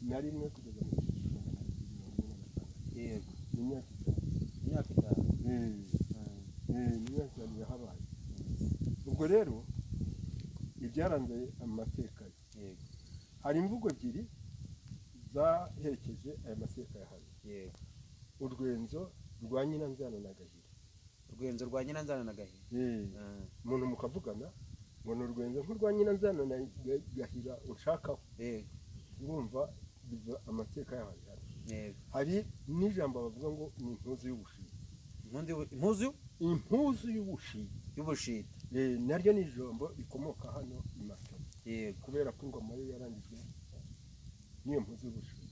741 kugeza mu 745. yego imyaka itanu imyaka itanu yahabaye. ubwo rero ibyaranze amateka yego hari imvugo ebyiri zaherekeje aya mateka yahaye. yego urwenzo rwa Nyiranzana na Gahira. urwenzo rwa Nyiranzana na Gahira umuntu mukavugana ngo ni urwenzo nk'urwa Nyiranzana na Gahira ushakaho. yego urumva biva amateka yahaye. yego hari n'ijambo bavuga ngo ni impuzu y'ubushita. impuzu y'ubushita y'ubushita naryo ni ijambo rikomoka hano i Masoro. yego kubera ko ingoma ye yarangijwe n'iyo mpuzu y'ubushita.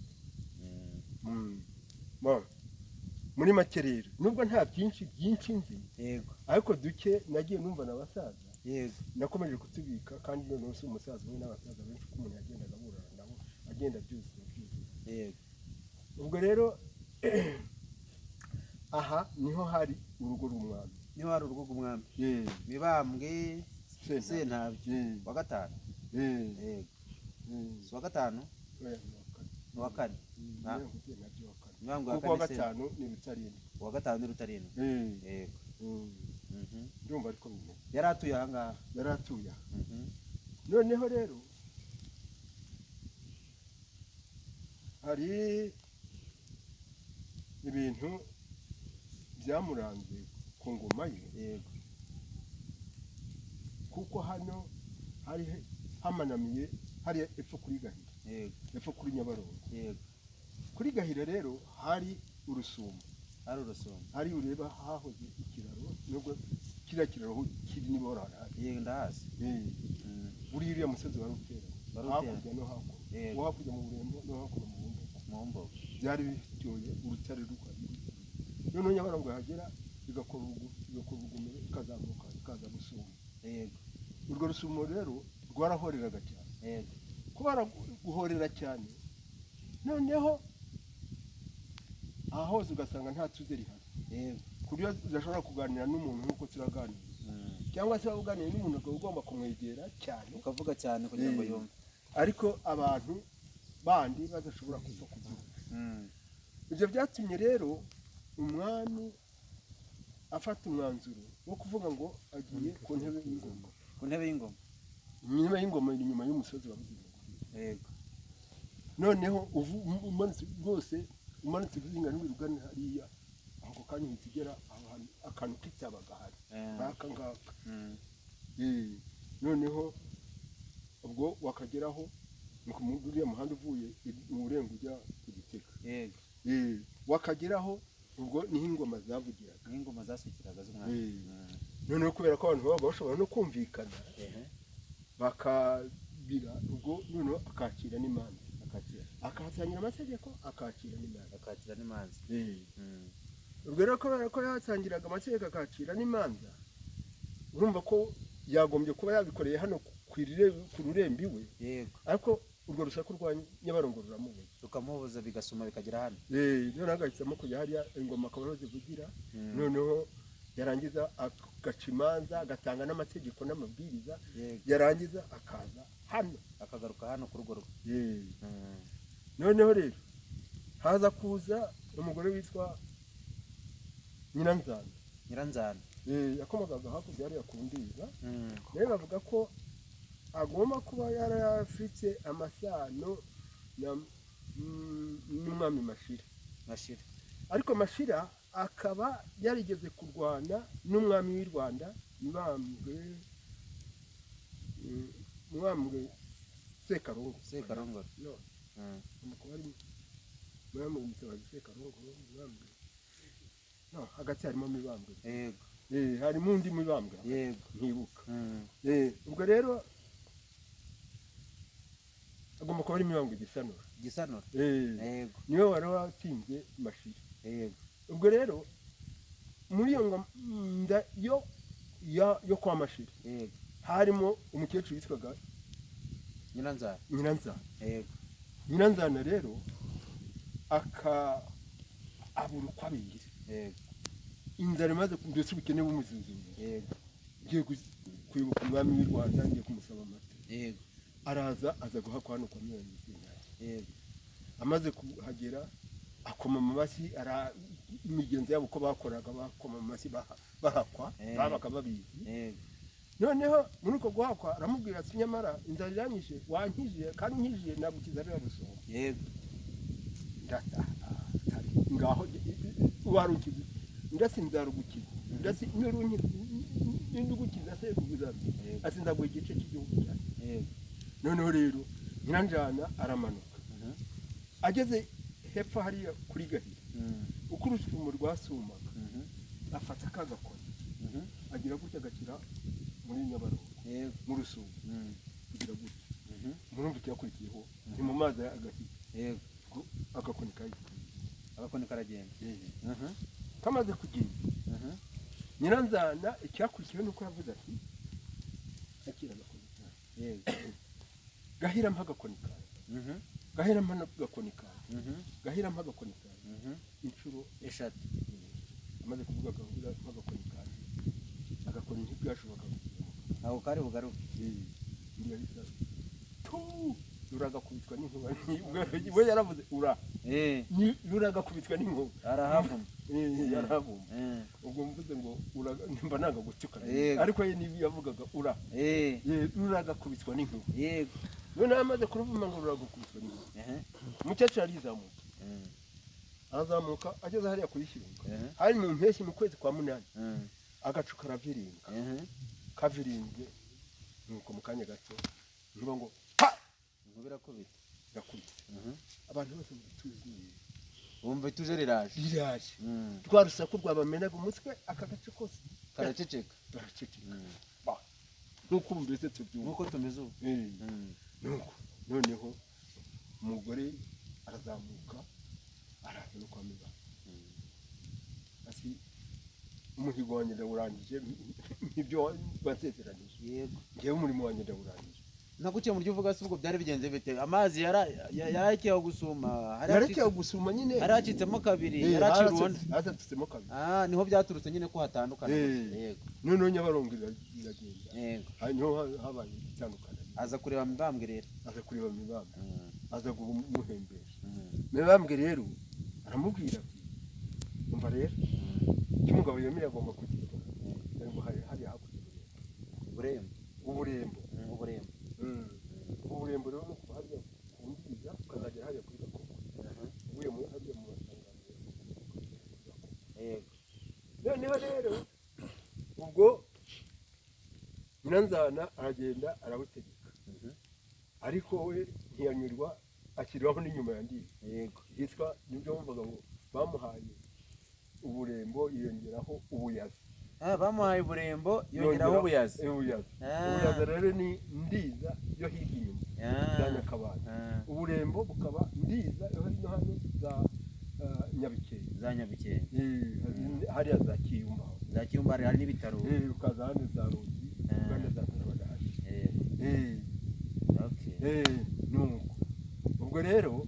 muri make rero nubwo nta byinshi nzi yego ariko duke nagiye numva n'abasaza yego nakomeje kutubika kandi noneho si umusaza we n'abasaza benshi ko umuntu yagendaga aburana nabo agenda byuzuye. yego ubwo rero aha niho hari urugo rw'umwami. niho hari urugo rw'umwami Mibambwe Sentabyo wa gatanu. yego si wa gatanu ni wa kane. kuko wa gatanu ni Rutarindwa. uwa gatanu ni Rutarindwa. yego ndumva ariko bimeze. yari atuye aha ngaha. yari atuye aha. noneho rero hari ibintu byamuranze ku ngoma ye. yego kuko hano hari hamanamiye hari epfo kuri Gahira. yego epfo kuri Nyabarongo. yego kuri Gahira rero hari urusumo. hari urusumo. hari ureba hahoze ikiraro nubwo kiriya kiraro kiri niba warahari. yego ndahazi. uriya musozi wa Rutera hakurya no hakuno. yego hakurya mu Burembo no hakuno mu Mbogo. byari bitoye urutare rwari. noneho Nyabarongo yahagera igakora urugomero ikazamuka ikaza gusuma. yego urwo rusumo rero rwarahoreraga cyane. yego kubara guhorera cyane noneho aha hose ugasanga nta tuze rihari. yego kuryo udashobora kuganira n'umuntu nk'uko turaganira cyangwa se uganira n'umuntu ukaba ugomba kumwegera cyane ukavuga cyane kugira ngo yumve. ariko abantu bandi badashobora kuva kuvuga. ibyo byatumye rero umwami afata umwanzuro wo kuvuga ngo agiye ku ntebe y'ingoma. ku ntebe y'ingoma. intebe y'ingoma iri inyuma y'umusozi wa Ruzinga. yego noneho umanitse rwose umanitse Ruzinga n'urugana hariya ako kanya uhita ugera akantu k'icyabaga hari nk'aka ngaka. noneho ubwo wakageraho uriya muhanda uvuye mu Burengo ujya ku Gitega. yego wakageraho ubwo niho ingoma zavugiraga. niho ingoma zasukiraga z'umwami. noneho kubera ko abantu baba bashobora no kumvikana bakabira ubwo noneho akakira n'imanza. akahatangira amategeko akakira n'imanza. ubwo rero kubera ko yatangiraga amategeko akakira n'imanza urumva ko yagombye kuba yabikoreye hano ku rurembo iwe. yego ariko urwo rusaku rwa Nyabarongo rukamubuza bigasuma bikagera hano. noneho agahitamo kujya hariya ingoma akaba ariho zivugira. noneho yarangiza agaca imanza agatanga n'amategeko n'amabwiriza. yarangiza akaza hano akagaruka hano ku rugo rwe. noneho rero haza kuza umugore witwa Nyiranzana. yakomokaga hakurya hariya ku Ndiza. nawe bavuga ko agomba kuba yarafite amasano n'umwami Mashira. ariko Mashira akaba yarigeze kurwana n'umwami w'i Rwanda Mibambwe Sekarongoro. hagati harimo Mibambwe. harimo undi Mibambwe ntibuka. ubwo rero agomba kuba ari Mibambwe Gisanura. niwe wari watsinze Mashira. ubwo rero muri iyo nda yo kwa Mashira harimo umukecuru witwaga Nyiranzana rero abura uko abigira. inzara imaze mbese ubukene bumuzinzira. kwibuka umwami w'i Rwanda ngiye kumusaba amata yego araza aza guhakwa hano kwa Mirenge yego amaze kuhagera akoma amashyi imigenzo yabo uko bakoraga bakoma amashyi bahakwa babaga babizi noneho muri uko guhakwa aramubwira ati nyamara inzara iranyishe wankije kandi nkije nagukiza rero rusoma yego ngaho warukiza ndasinzara gukiza ndasi n'urukiza se kugiza asinza ngo igice cy'igihugu cyane noneho rero nyiranjana aramanuka ageze hepfo hariya kuri Gahiri uko urusumo rwasumaga afata akagakora agira gutya agashyira muri Nyabarongo mu rusumo kugira gutya murumva icyakurikiyeho ni mu mazi agashyira agakoni karagenda kamaze kugenda nyiranzana icyakurikiyeho nuko yavuze ati akira agakoni Gahira mpa agakoni kawe Gahira mpa agakoni kawe Gahira mpa agakoni kawe inshuro 3 amaze kuvuga Gahira mpa agakoni kawe agakoni ntibyashoboka aho kari bugaruke ruragakubitwa n'inkuba we yaravuze ruragakubitwa n'inkuba arahavuma yarahavuma ubwo mvuze ngo mba nanga gutukana ariko ye nibi yavugaga ruragakubitwa n'inkuba yego none amaze kuruvuma ngo ruragakubitwa n'inkuba umukecuru arazamuka ageze hariya kuyishyirunga hari mu mpeshyi mu kwezi kwa 8 agacu karaviringa kavirinze nuko mu kanya gato nkuba ngo birakubita abantu bose tuzuye bumva ituje riraje twarusaku rwabamenaga umutwe aka gace kose karaceceka nuko mbese tubyumva nuko tumeze ubu nuko noneho umugore arazamuka araza no kwa Mibambwe ati umuhigo wanjye ndawurangije ibyo basezeranije yego ngewe umurimo wanjye ndawurangije naguciye mu ryo uvuga se ubwo byari bigenze bite amazi yarakiye gusuma yarakiye gusuma nyine yaracitsemo kabiri yaracirundi azatutsemo kabiri niho byaturutse nyine ko hatandukana yego none Nyabarongo iragenda yego hanyuma habaye itandukana aza kureba Mibambwe rero aza kureba Mibambwe aza kumuhembesha Mibambwe rero aramubwira ati umva rero cy'umugabo yemeye agomba kugira ngo hari hakurya uburembo uburembo rero no kuba hariya kundiza ukazagera hariya kuri Gakobo uvuye muri hariya mu masangano noneho rero ubwo Nyiranzana aragenda arawutegeka ariko we ntiyanyurwa akiriho n'inyuma ya Ndiza yitwa nibyo bumvaga ngo bamuhaye uburembo yongeraho ubuyazi bamuhaye uburembo yongeraho ubuyazi ubuyazi rero ni Ndiza yo hirya inyuma za Nyakabanda uburembo bukaba Ndiza yo hino hano za Nyabikenke hariya za Kiyumba hari n'ibitaro ukaza hano za Rugi ugana za Rwanda nuko ubwo rero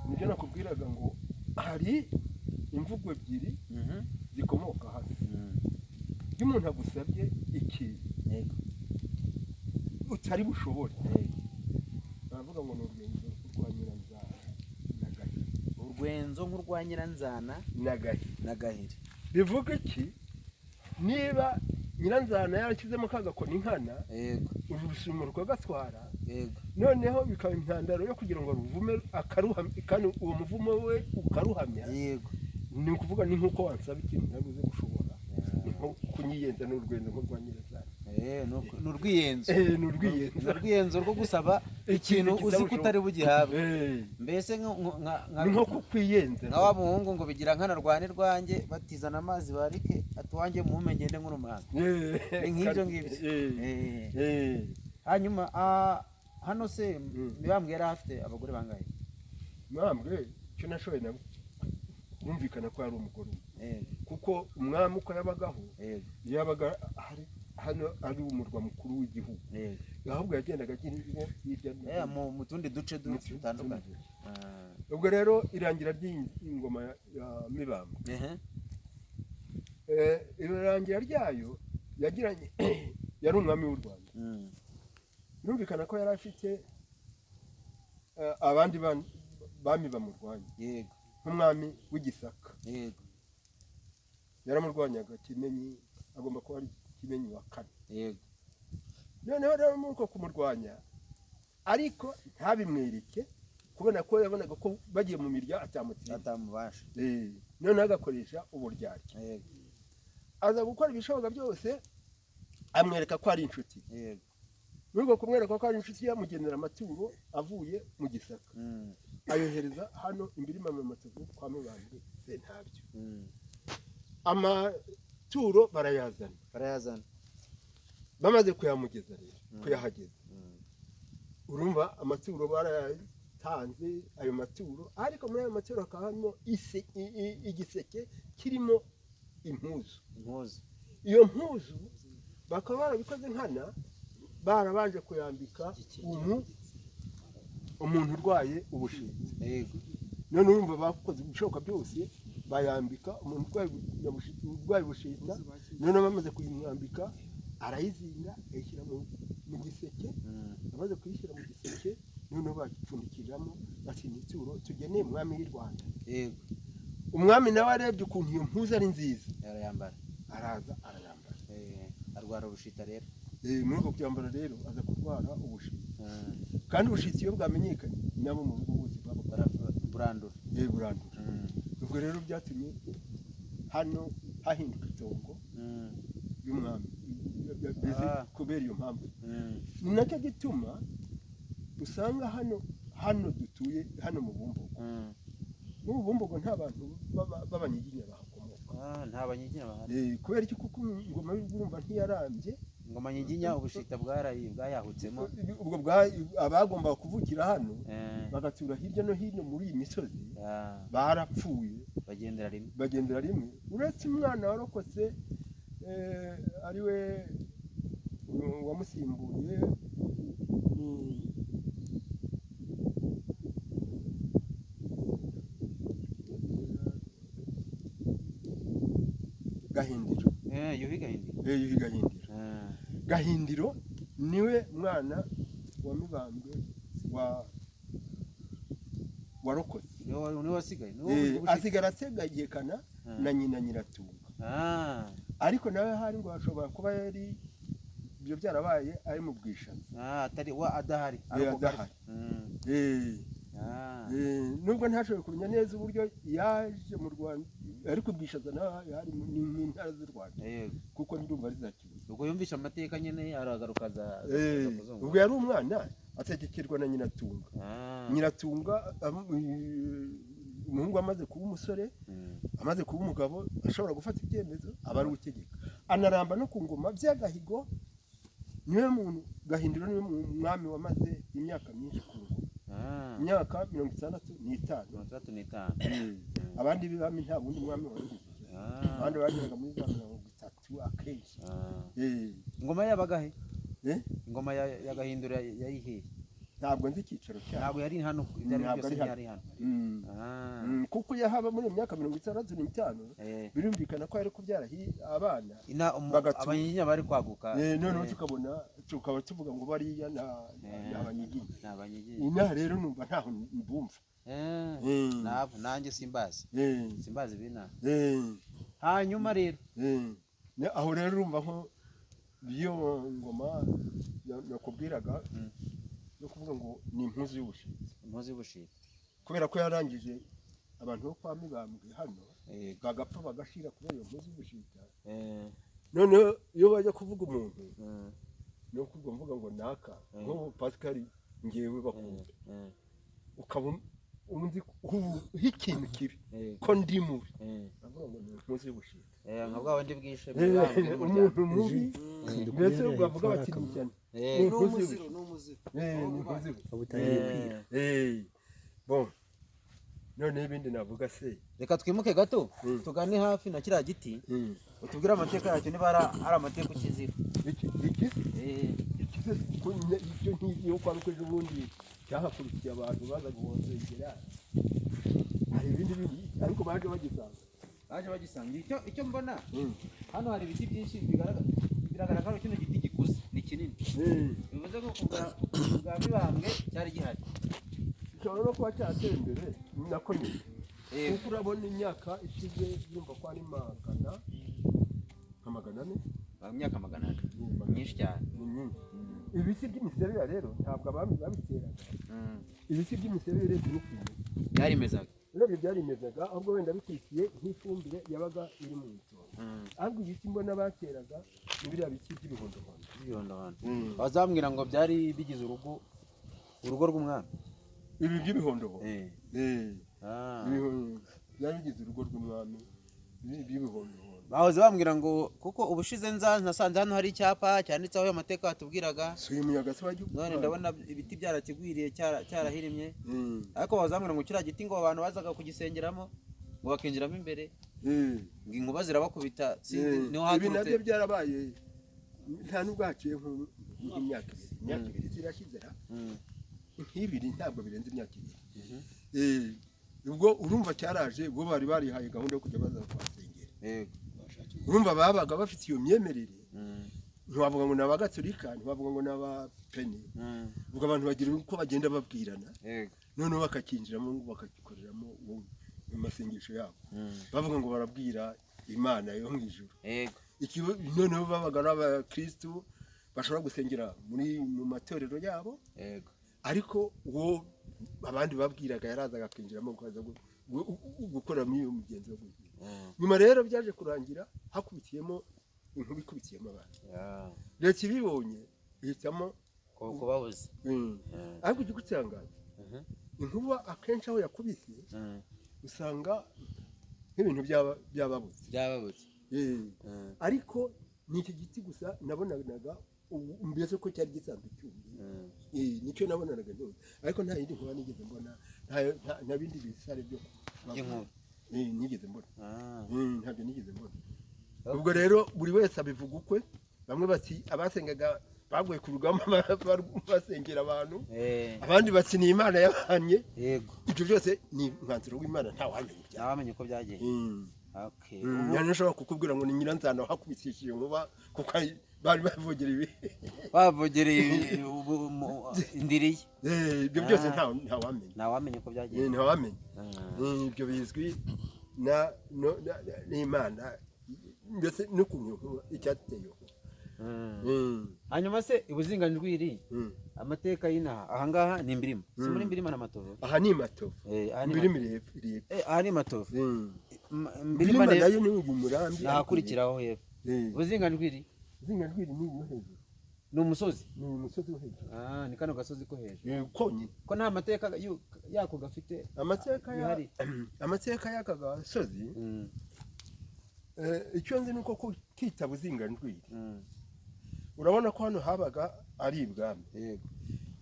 nibyo nakubwiraga ngo hari imvugo ebyiri zikomoka hano iyo umuntu agusabye ikintu utari bushobore baravuga ngo ni urwenzo nk'urwa Nyiranzana na Gahiri bivuga iki niba Nyiranzana yarashyizemo kagakoni inkana urusumo rwagatwara noneho bikaba intandaro yo kugira ngo ruvume akaruhamya kandi uwo muvumo we ukaruhamya ni ukuvuga ni nk'uko wansaba ikintu naguze gushobora nko kunyiyenza n'urwendo nk'urwa Nyiranzana n'urwiyenzo rwo gusaba ikintu uzi ko utari bugihabwe mbese nko kukwiyenza nka wa muhungu ngo bigira nkana rwane rwanjye batizana amazi barike atuwanjye muhume ngende nk'urumanga nk'ibyo ngibyo hanyuma hano se Mibambwe yari afite abagore bangahe Mibambwe cyo nashoboye nabo kumvikana ko ari umugore kuko umwami uko yabagaho yabaga hano ari umurwa mukuru w'igihugu ahubwo yagendaga agira hirya mu tundi duce dutandukanye ubwo rero irangira ry'ingoma ya Mibambwe irangira ryayo yagiranye yari umwami w'u Rwanda. Birumvikana ko yari afite abandi bami bamurwanya. Yego. Nk'umwami w'Igisaka. Yego. Yaramurwanyaga Kimenyi, agomba kuba ari Kimenyi wa kane. Yego. Noneho rero muko kumurwanya ariko ntabimwereke kubona ko yabonaga ko bagiye mu mirya atamubasha. Noneho agakoresha uburyarya. Yego. Aza gukora ibishoboka byose amwereka ko ari inshuti. Yego. Nubwo kumwereka ko ari inshuti yamugenera amaturo avuye mu Gisaka. Ayohereza hano imbiri mama Matovu kwa Mibambwe Sentabyo. Amaturo barayazana. Bamaze kuyamugeza rero kuyahageza. Urumva amaturo barayatanze ayo maturo, ariko muri ayo maturo hakabamo igiseke kirimo impuzu. Iyo mpuzu bakaba barabikoze nkana, barabanje kuyambika umuntu urwaye ubushita. None urumva bakoze ibishoboka byose bayambika umuntu urwaye ubushita. None bamaze kuyimwambika arayizinga ayishyira mu giseke. Amaze kuyishyira mu giseke noneho bagipfundikiramo basinituro tugeneye umwami w'u Rwanda. Yego. Umwami nawe arebye ukuntu iyo mpuzu ari nziza arayambara, araza arayambara. Arwara ubushita rero. Muri ubwo byambara rero aza kurwara ubushita. Kandi ubushita iyo bwamenyekanye nabo mu rugo bose burandura. Burandura. Ubwo rero byatumye hano hahinduka itongo y'umwami kubera iyo mpamvu. Ni nacyo gituma usanga hano dutuye hano mu Bumbogo. Mu Bumbogo nta bantu b'abanyiginya bahakomoka. Nta banyiginya bahari. Kubera iki? Kuko ingoma y'urumva ntiyarambye. Ingoma nyiginya ubushita bwayahutsemo. Ubwo abagomba kuvukira hano bagatura hirya no hino muri iyi misozi barapfuye bagendera rimwe. Uretse umwana warokotse ariwe wamusimbuye Gahindiro. Yuhi Gahindiro niwe mwana wa Mibambwe warokotse. Niwe wasigaye. Asigara ategayekana na nyina Nyiratunga. Ariko nawe hari ngo ashobora kuba yari ibyo byarabaye ari mu bwishaza. Atari wa adahari. Nubwo ntashoboye kumenya neza uburyo yaje mu Rwanda, ariko ubwishaza nawe yari mu ntara z'u Rwanda. Kuko ndumva ari za Kibuye. Ubwo yumvisha amateka nyene aragaruka za kuzungu. Ubwo yari umwana ategekerwa na Nyiratunga. Nyiratunga umuhungu amaze kuba umusore, amaze kuba umugabo ashobora gufata ibyemezo aba ari utegeka. Anaramba no ku ngoma by'agahigo. Niwe muntu Gahindiro niwe mwami wamaze imyaka myinshi ku ngoma. Imyaka 65. Abandi bibami nta bundi mwami wagize. Abandi bagiraga muri za 30 akenshi. Ingoma y'abagahe? Ingoma ya Gahindiro yayihe? Ntabwo nzi ikicaro cyane. Ntabwo yari hano, ibyari byose yari hano. Kuko yahaba muri myaka 65 birumvikana ko ari kubyara abana. Abanyiginya bari kwaguka. None tukaba tuvuga ngo bariya n'abanyiginya. Ina rero numva ntaho mbumva. Nanjye simbazi. Simbazi bina. Hanyuma rero. Aho rero urumva nko biyo ngoma nakubwiraga yo kuvuga ngo ni impuzu y'ubushita. Kubera ko yarangije abantu bo kwa Mibambwe hano bagapfa bagashira kubera iyo mpuzu y'ubushita. None iyo bajya kuvuga umuntu no kuvuga mvuga ngo naka nko Pascal ngewe bakunda ukaba undi hikintu kibi ko ndi mubi avuga ngo ni impuzu y'ubushita. Nkabwa wandi bwishe umuntu mubi mbese bavuga bati ni cyane n'umuziro. Bon, none ibindi navuga se reka twimuke gato tugane hafi na kiriya giti utubwira amateka yacyo niba ari amateka ukizira. Icyo ntigiye kwa rukoje ubundi cyahakurikiye abantu baza guhozegera. Hari ibindi ariko baje bagisanga. Icyo mbona hano hari ibiti byinshi bigaragara biragaragara ko kino giti gikuze ni kinini bivuze ko kubwa Mibambwe cyari gihari gishobora no kuba cyateye imbere nako nyine kuko urabona imyaka ishize yumva ko ari magana ane imyaka 400 myinshi cyane ibiti by'imisebeya rero ntabwo abami babiteraga ibiti by'imisebeya rero byarimezaga ahubwo wenda bikurikiye nk'ifumbire yabaga iri mu itongo ahubwo ibiti mbona bateraga ni biriya biti by'ibihondohondo bazambwira ngo byari bigize urugo rw'umwami ibi by'ibihondohondo byari bigize urugo rw'umwami by'ibihondohondo bahoze bambwira ngo kuko ubushize nasanze hano hari icyapa cyanditseho ayo mateka batubwiraga none ndabona ibiti byarakigwiriye cyarahirimye ariko bazambwira ngo kiriya giti ngo abantu bazaga kugisengeramo ngo bakinjiramo imbere ngo inkuba zirabakubita niho haturutse ibi nabyo byarabaye nta nubwo haciye nk'imyaka ibiri zirashize nk'ibiri ntabwo birenze imyaka ibiri ubwo urumva cyaraje ubwo bari barihaye gahunda yo kujya baza kuhasengera urumva babaga bafite iyo myemerere ntiwavuga ngo ni abagatolika ntiwavuga ngo ni abapeni ubwo abantu bagira uko bagenda babwirana noneho bakakinjiramo bakagikoreramo mu masengesho yabo bavuga ngo barabwira Imana yo mu ijuru noneho babaga ari abakristu bashobora gusengera mu matorero yabo ariko uwo abandi babwiraga yarazaga akinjiramo gukora muri iyo mugenzi wo gugira nyuma rero byaje kurangira hakubitiyemo inkuba ikubitiyemo abantu leta ibibonye ihitamo kubabuza ariko igikutangaza inkuba akenshi aho yakubise usanga nk'ibintu byababuze ariko ni iki giti gusa nabonaga mbese ko cyari gisanzwe cyumye nicyo nabonaga none ariko nta yindi nkuba nigeze mbona nta bindi bisare byo nigeze mbona ntabyo nigeze mbona ubwo rero buri wese abivuga ukwe bamwe bati abasengaga baguye ku rugamba basengera abantu abandi bati ni Imana yabanye ibyo byose ni umwanzuro w'Imana ntawamenye uko byagiye nyine ushobora kukubwira ngo ni Nyiranzana wakubitishije inkuba kuko bari bavugereye indiriye ibyo byose ntawamenye uko byagiye ntawamenye ibyo bizwi n'Imana mbese n'ukuntu icyateye hanyuma se ibuzinganjwiri amateka y'inaha ahangaha ni imbirima si muri imbirima na Matovu aha ni Matovu imbirima aha ni Matovu imbirima nayo ni umurambi nahakurikiraho hepfo ibuzinganjwiri ni iyo hejuru ni umusozi wo hejuru ni kano gasozi ko hejuru konyine ko nta mateka yako gafite amateka y'aka gasozi icyo nzi ni uko kita Buzinganjwiri urabona ko hano habaga ari ibwami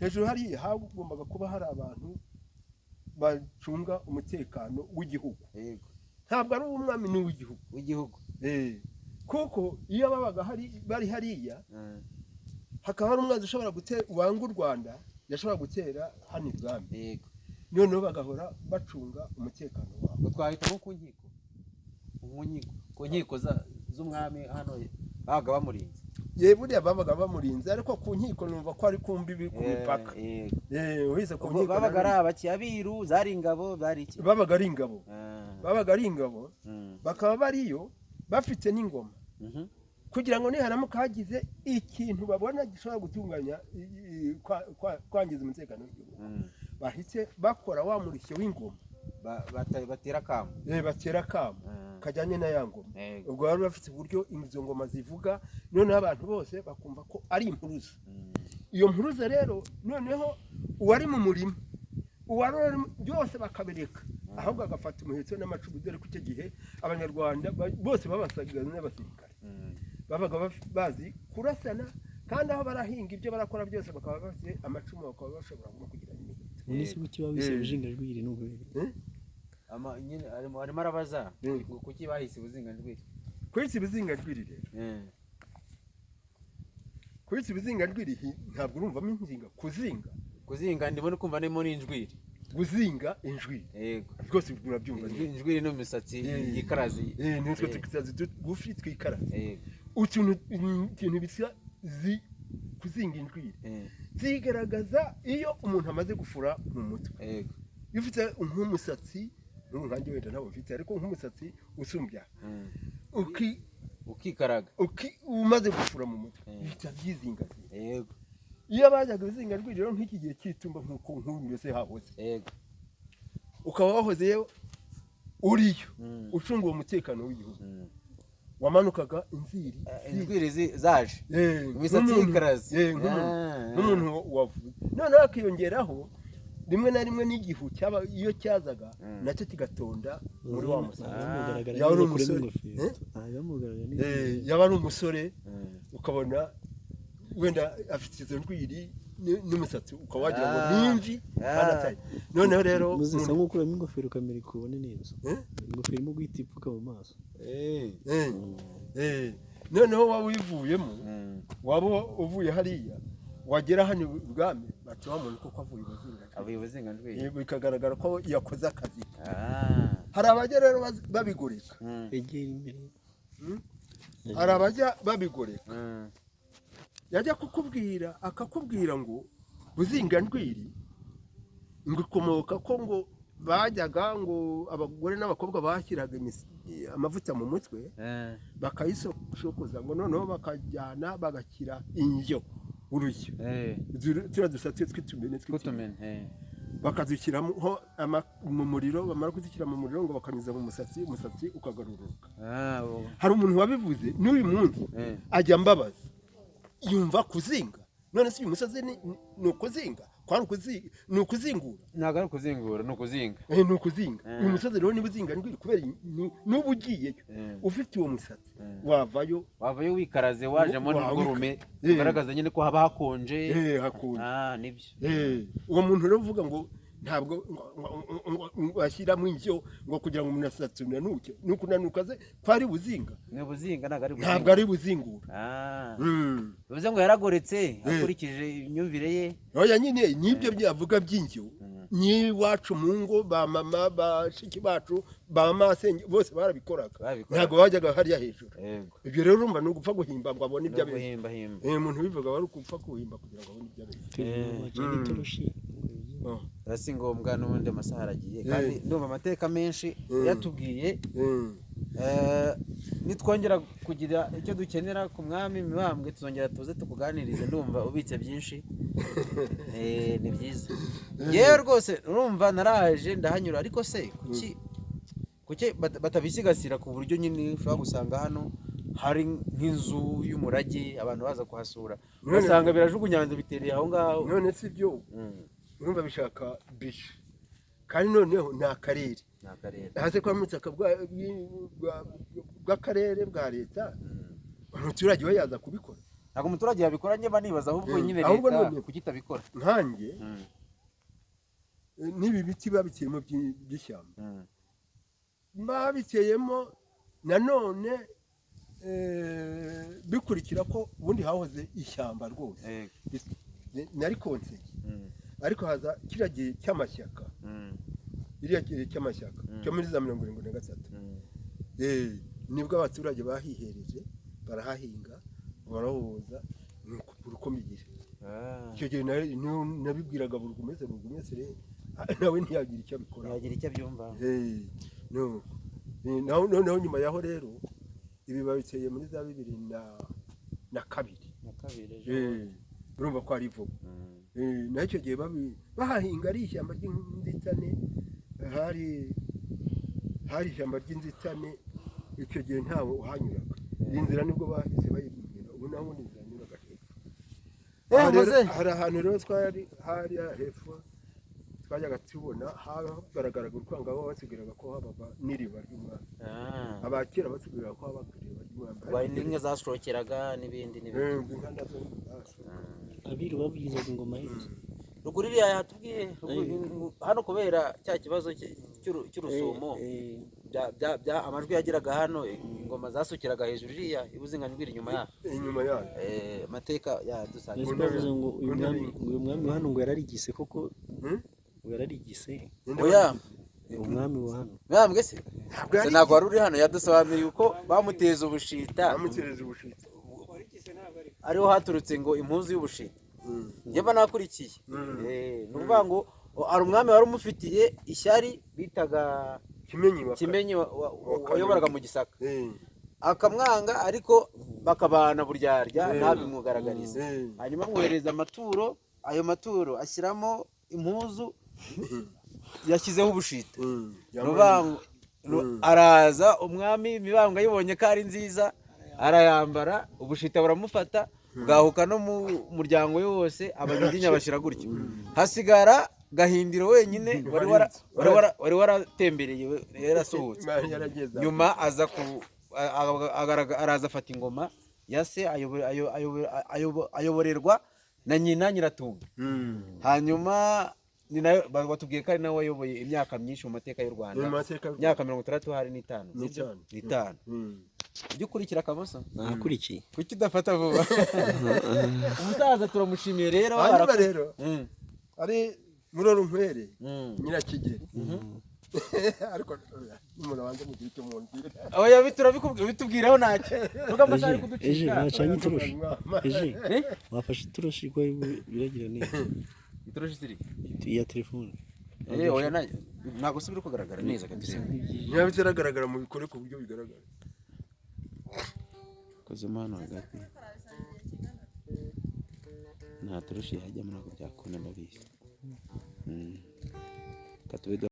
hejuru hariya hagombaga kuba hari abantu bacunga umutekano w'igihugu ntabwo ari uw'umwami ni w'igihugu kuko iyo babaga bari hariya hakaba hari umwanzi ushobora wanga u Rwanda yashobora gutera hano ibwami noneho bagahora bacunga umutekano wabo twahitamo ku nkiko z'umwami hano babaga bamurinze buriya babaga bamurinze ariko ku nkiko numva ko ari ku mbibi ku mipaka babaga ari abaki abiru zari ingabo babaga ari ingabo bakaba bariyo bafite n'ingoma kugira ngo niharamuka hagize ikintu babona gishobora gutunganya kwangiza umutekano w'igihugu bahise bakora wa murishyo w'ingoma batera akamu kajyanye na ya ngoma ubwo bari bafite uburyo izo ngoma zivuga noneho abantu bose bakumva ko ari impuruza iyo mpuruza rero noneho uwari mu murima byose bakabereka ahubwo agafata umuheto n'amacumu dore ko icyo gihe abanyarwanda bose babasaga n'abasirikare babaga bazi kurasana kandi aho barahinga ibyo barakora byose bakaba bafite amacumu bakaba bashobora no kugira imiheto nisi buti babise Buzinganjwiri n'ubwo nyine arimo arabaza kuki bahise Buzinganjwiri kwisi Buzinganjwiri rero kwisi Buzinganjwiri ntabwo urumvamo inzinga kuzinga ndimo kumva nemo n'injwiri guzinga injwiri rwose urabyumva injwiri no misatsi yikarazi nitwe tukisazi gufi twikarazi ikintu bisa kuzinga injwiri zigaragaza iyo umuntu amaze gufura mu mutwe. Iyo ufite nk'umusatsi nkanjye wenda ntabwo mfite ariko nk'umusatsi usumbya ukikaraga umaze gufura mu mutwe bihita byizingazinga. Yego, iyo bajyaga bizinga rwiri rero nk'iki gihe cy'itumba nk'uko mbese hahoze, ukaba wahozeyo uriyo ucunga uwo mutekano w'igihugu, wamanukaga inziri zaje imisatsi y'ikarazi nk'umuntu wavuye. Noneho hakiyongeraho rimwe na rimwe n'igihu iyo cyazaga nacyo kigatonda muri wa musatsi. Yaba ari umusore ukabona wenda afite izo ndwiri n'umusatsi ukaba wagira ngo n'imvi kandi atari. Noneho rero muzisa nk'ukuramo ingofero ukamera ikubone neza, ingofero irimo guhita ipfuka mu maso. Noneho waba uyivuyemo, waba uvuye hariya wagera hano ibwami bati wa muntu kuko avuye ubuzinga ndwiri, bikagaragara ko yakoze akazi. Hari abajya rero babigoreka, hari abajya babigoreka, yajya kukubwira akakubwira ngo buzinga ndwiri ngo ikomoka ko ngo bajyaga ngo abagore n'abakobwa bashyiraga amavuta mu mutwe bakayisokoza ngo noneho bakajyana bagashyira indyo urujyo turiya dusatsi tw'itumene bakazishyiramo mu muriro, bamara kuzishyira mu muriro ngo bakanyuza mu umusatsi ukagaruruka. Hari umuntu wabivuze n'uyu munsi ajya mbabaza, yumva kuzinga. None se uyu musazi ni ukuzinga? Ni ukuzingura? Ntabwo ari ukuzingura, ni ukuzinga. Ni ukuzinga. Uyu musazi rero niba uzinga ndwiri kubera n'ubu ugiyeyo ufite uwo musatsi wavayo wikaraze wajemo n'urume ugaragaza nyine ko haba hakonje. Nibyo. Uwo muntu rero uvuga ngo ntabwo washyiramo indyo ngo kugira ngo umuntu asatse unanuke, ni ukunanuka ze ko ari buzinga. Ni buzinga ntabwo ari buzingura. Bivuze ngo yaragoretse akurikije imyumvire ye. Oya nyine nibyo byavuga by'indyo n'iwacu mu ngo ba mama bashiki bacu ba masenge bose barabikoraga, ntabwo bajyaga hariya hejuru. Ibyo rero urumva ni ugupfa guhimba ngo abone ibyo abeshya. Umuntu bivuga wari gupfa guhimba kugira ngo abone ibyo abeshya. Si ngombwa n'ubundi amasaha aragiye kandi ndumva amateka menshi yatubwiye. Nitwongera kugira icyo dukenera ku mwami Mibambwe tuzongera tuze tukuganirize, ndumva ubitse byinshi. Ni byiza yewe rwose urumva naraje ndahanyura, ariko se kuki batabisigasira ku buryo nyine ushobora gusanga hano hari nk'inzu y'umurage abantu baza kuhasura ugasanga birajugunyanze bitereye aho ngaho. None si byo urumva bishaka bishe kandi noneho ni akarere hasi kwa mutaka bw'akarere bwa leta, umuturage we yaza kubikora. Ntabwo umuturage yabikora, njye banibaza ahubwo nyine leta kuki itabikora. Nkanjye n'ibi biti babiteyemo by'ishyamba babiteyemo nanone bikurikira ko ubundi hahoze ishyamba rwose nari konseye, ariko haza kiriya gihe cy'amashyaka, iriya gihe cy'amashyaka cyo muri za 1973 nibwo abaturage bahihereje barahahinga barahuza uko mbigira. Icyo gihe nabibwiraga burugumese rero nawe ntiyagira icyo abikora, yagira icyo abyumva. Noneho nyuma yaho rero ibi babiteye muri za 2002. Urumva ko ari vuba. Nacyo gihe bahahinga ari ishyamba ry'inzitane, hari ishyamba ry'inzitane. Icyo gihe ntawe uhanyuraga, iyi nzira nibwo bahise bayibwira, ubu naho ni inzira nyuraga hepfo. Hari ahantu rero twari hariya hepfo twajyaga tubona hagaragaraga urwanga aho basigiraga ko habaga n'iriba ry'umwami. Abakera basigiraga ko habaga iriba ry'umwami, n'inka zasorokeraga n'ibindi abiru bavugizaga ingoma yose. Ruguru iriya yatubwiye hano kubera cya kibazo cy'urusumo, amajwi yageraga hano, ingoma zasukiraga hejuru iriya ibuzinga ndwiri inyuma yayo. Amateka yadusangiye bavuze ngo uyu mwami hano ngo yararigise koko, ngo yararigise. Oya umwami wa hano Mibambwe se ntabwo wari uri hano, yadusobanuye yuko bamuteza ubushita. ariho haturutse ngo impuzu y'ubushita. Njyewe nakurikiye. Ni ukuvuga ngo hari umwami wari umufitiye ishyari bitaga Kimenyi wayoboraga mu Gisaka. Akamwanga ariko bakabana buryarya ntabimwugaragariza. Hanyuma amwohereza amaturo, ayo maturo ashyiramo impuzu yashyizeho ubushita. Araza umwami Mibambwe ayibonye ko ari nziza arayambara, ubushita buramufata bwahuka no mu muryango wose, abanyiginya bashira gutyo. Hasigara Gahindiro wenyine wari waratembereye yarasohotse. Nyuma aza araza afata ingoma ya se ayoborerwa na nyina Nyiratunga. Hanyuma ni nayo batubwiye ko ari nawe wayoboye imyaka myinshi mu mateka y'u Rwanda, imyaka 65 ujye ukurikira Kamoso. nakurikiye Kuki udafata vuba? Umusaza turamushimiye rero. Hanyuma rero ari Muroro Nkwere Nyirakigeri, ariko n'umuntu wanze mu gihe cyo mu ndira oya bitubwireho ntacyo rugamba ari kuducika. nacanye itoroshi wafashe itoroshi ko biragira neza. Itoroshi ziri iya telefone oya ntago subira kugaragara neza kabisa. niba bitaragaragara mu bikore ku buryo bigaragara koze mano hagati nta toroshi hajya muri ako byakunda ndabizi.